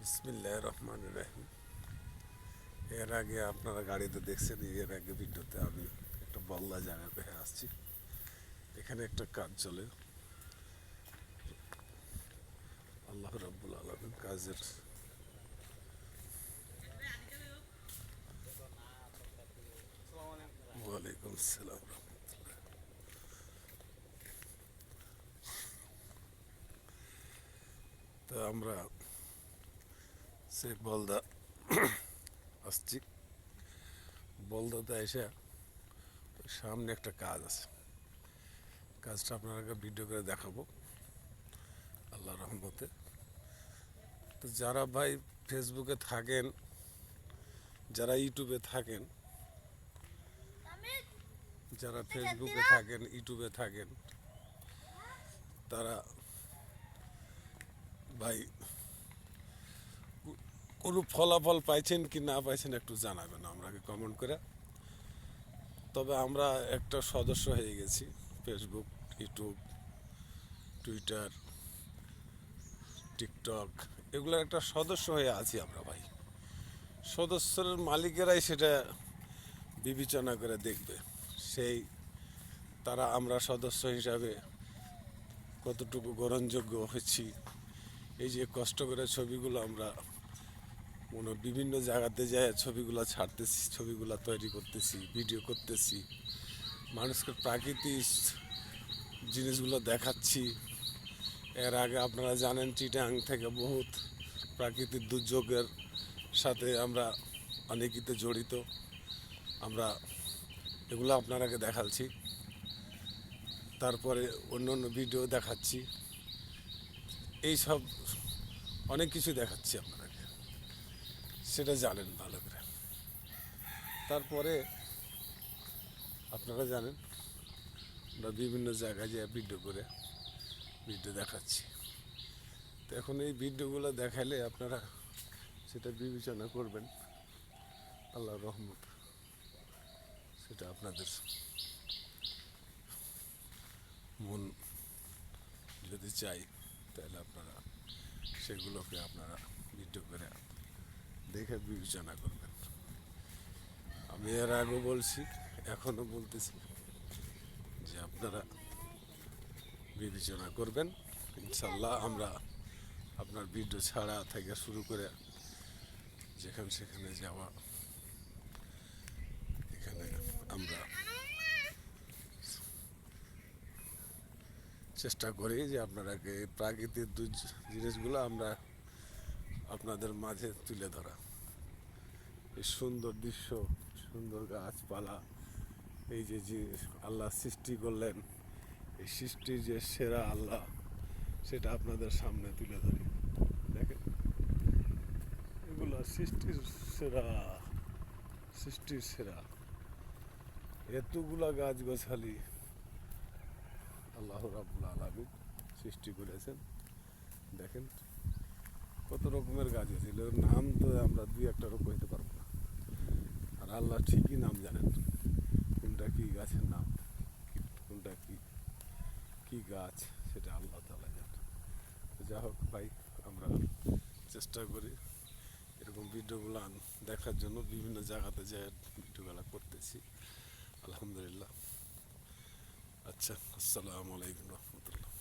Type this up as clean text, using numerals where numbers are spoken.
বিসমিল্লাহির রহমানির রহিম। এর আগে আপনারা গাড়িতে দেখছেন, এর আগে ভিডিওতে আমি একটা বল্লা জায়গা পেয়ে আসছি। এখানে একটা কাজ চলে, আল্লাহ রাব্বুল আলামিন কাজের ওয়ালাইকুম আসসালাম রহমতুল্লাহ। তো আমরা সে বলদা আসছি, বলদাতে এসে সামনে একটা কাজ আছে। কাজটা আপনাকে ভিডিও করে দেখাবো আল্লাহ রহমতে। তো যারা ভাই ফেসবুকে থাকেন, যারা ইউটিউবে থাকেন, যারা ফেসবুকে থাকেন, ইউটিউবে থাকেন, তারা ভাই কোনো ফলাফল পাইছেন কি না পাইছেন একটু জানাবেন আমাকে কমেন্ট করে। তবে আমরা একটা সদস্য হয়ে গেছি ফেসবুক, ইউটিউব, টুইটার, টিকটক, এগুলোর একটা সদস্য হয়ে আছি আমরা ভাই। সদস্যের মালিকেরাই সেটা বিবেচনা করে দেখবে, সেই তারা আমরা সদস্য হিসাবে কতটুকু গ্রহণযোগ্য হচ্ছি। এই যে কষ্ট করে ছবিগুলো আমরা বিভিন্ন জায়গাতে যায় ছবিগুলো ছাড়তেছি, ছবিগুলো তৈরি করতেছি, ভিডিও করতেছি, মানুষকে প্রাকৃতিক জিনিসগুলো দেখাচ্ছি। এর আগে আপনারা জানেন চিটাং থেকে বহুত প্রাকৃতিক দুর্যোগের সাথে আমরা অনেকিতে জড়িত, আমরা এগুলো আপনারাকে দেখাচ্ছি। তারপরে অন্য অন্য ভিডিও দেখাচ্ছি, এই সব অনেক কিছু দেখাচ্ছি আপনারাকে, সেটা জানেন ভালো করে। তারপরে আপনারা জানেন আমরা বিভিন্ন জায়গায় যে ভিডিও করে ভিডিও দেখাচ্ছি। তো এখন এই ভিডিওগুলো দেখালে আপনারা সেটা বিবেচনা করবেন, আল্লাহর রহমত সেটা আপনাদের মন যদি চাই তাহলে আপনারা সেগুলোকে আপনারা ভিডিও করে দেখে বিবেচনা করবেন। আমি এর আগেও বলছি, এখনও বলতেছি যে আপনারা বিবেচনা করবেন। ইনশাল্লাহ আমরা আপনার ভিডিও ছাড়া থেকে শুরু করে যেখানে সেখানে যাওয়া, এখানে আমরা চেষ্টা করি যে আপনারাকে প্রাকৃতিক জিনিসগুলো আমরা আপনাদের মাঝে তুলে ধরা। এই সুন্দর দৃশ্য, সুন্দর গাছপালা, এই যে আল্লাহ সৃষ্টি করলেন, এই সৃষ্টির যে সেরা আল্লাহ সেটা আপনাদের সামনে তুলে ধরি। দেখেন এগুলো সৃষ্টির সেরা, সৃষ্টির সেরা এতগুলা গাছ গোছালি আল্লাহ রাব্বুল আলামিন সৃষ্টি করেছেন। দেখেন কত রকমের গাছ আছে, এগুলোর নাম তো আমরা দুই একটা রকম হইতে পারবো না, আর আল্লাহ ঠিকই নাম জানেন, কোনটা কি গাছের নাম, কোনটা কি কি গাছ সেটা আল্লাহ তাআলা জানেন। যা হোক ভাই, আমরা চেষ্টা করি এরকম ভিডিওগুলো দেখার জন্য, বিভিন্ন জায়গাতে যে ভিডিওগুলো করতেছি। আলহামদুলিল্লাহ। আচ্ছা, আসসালামু আলাইকুম।